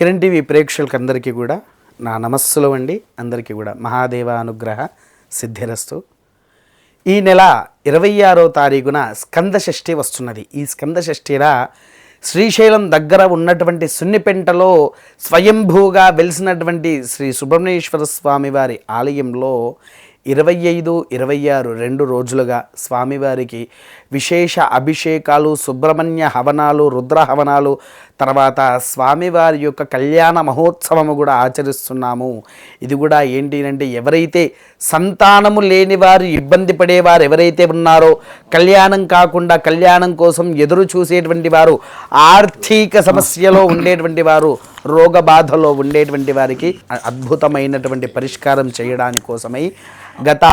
Kiran TV ప్రేక్షకులకు అందరికీ కూడా నా నమస్సులు అండి. అందరికీ కూడా మహాదేవ అనుగ్రహ సిద్ధిరస్తు. ఈ నెల 26వ తారీఖున స్కంద షష్ఠి వస్తున్నది. ఈ స్కంద షష్ఠిలా శ్రీశైలం దగ్గర ఉన్నటువంటి సున్నిపెంటలో స్వయంభూగా వెలిసినటువంటి శ్రీ సుబ్రహ్మణ్యేశ్వర స్వామి వారి ఆలయంలో 25, 26 2 రోజులుగా స్వామివారికి విశేష అభిషేకాలు, సుబ్రహ్మణ్య హవనాలు, రుద్ర హవనాలు, తర్వాత స్వామివారి యొక్క కళ్యాణ మహోత్సవము కూడా ఆచరిస్తున్నాము. ఇది కూడా ఏంటి అంటే, ఎవరైతే సంతానము లేని వారు, ఇబ్బంది పడేవారు ఎవరైతే ఉన్నారో, కళ్యాణం కాకుండా కళ్యాణం కోసం ఎదురు చూసేటువంటి వారు, ఆర్థిక సమస్యలో ఉండేటువంటి వారు, రోగ బాధలో ఉండేటువంటి వారికి అద్భుతమైనటువంటి పరిష్కారం చేయడానికి కోసమై గత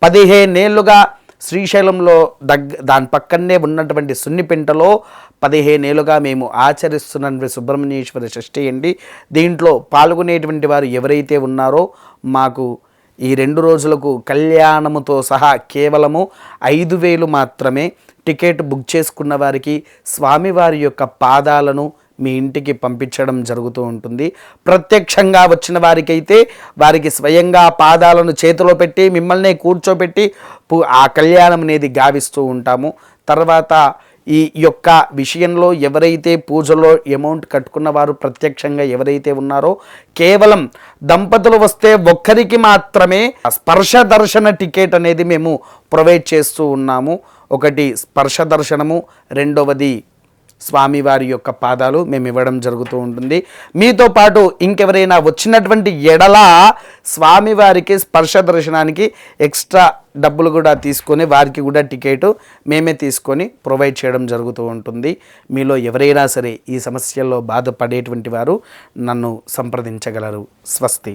15 ఏళ్ళుగా శ్రీశైలంలో దాని పక్కనే ఉన్నటువంటి సున్నిపెంటలో 15 ఏళ్ళుగా మేము ఆచరిస్తున్న సుబ్రహ్మణ్యేశ్వర షష్ఠి అండి. దీంట్లో పాల్గొనేటువంటి వారు ఎవరైతే ఉన్నారో మాకు ఈ 2 రోజులకు కళ్యాణముతో సహా కేవలము 5,000 మాత్రమే. టికెట్ బుక్ చేసుకున్న వారికి స్వామివారి యొక్క పాదాలను మీ ఇంటికి పంపించడం జరుగుతూ ఉంటుంది. ప్రత్యక్షంగా వచ్చిన వారికైతే వారికి స్వయంగా పాదాలను చేతిలో పెట్టి మిమ్మల్ని కూర్చోబెట్టి ఆ కళ్యాణం అనేది గావిస్తూ ఉంటాము. తర్వాత ఈ యొక్క విషయంలో ఎవరైతే పూజలో అమౌంట్ కట్టుకున్న వారు ప్రత్యక్షంగా ఎవరైతే ఉన్నారో, కేవలం దంపతులు వస్తే ఒక్కరికి మాత్రమే స్పర్శ దర్శన టికెట్ అనేది మేము ప్రొవైడ్ చేస్తూ ఉన్నాము. ఒకటి స్పర్శ దర్శనము, రెండవది స్వామివారి యొక్క పాదాలు మేము ఇవ్వడం జరుగుతూ ఉంటుంది. మీతో పాటు ఇంకెవరైనా వచ్చినటువంటి ఎడల స్వామివారికి స్పర్శ దర్శనానికి ఎక్స్ట్రా డబ్బులు కూడా తీసుకొని వారికి కూడా టికెట్ మేమే తీసుకొని ప్రొవైడ్ చేయడం జరుగుతూ ఉంటుంది. మీలో ఎవరైనా సరే ఈ సమస్యల్లో బాధపడేటువంటి వారు నన్ను సంప్రదించగలరు. స్వస్తి.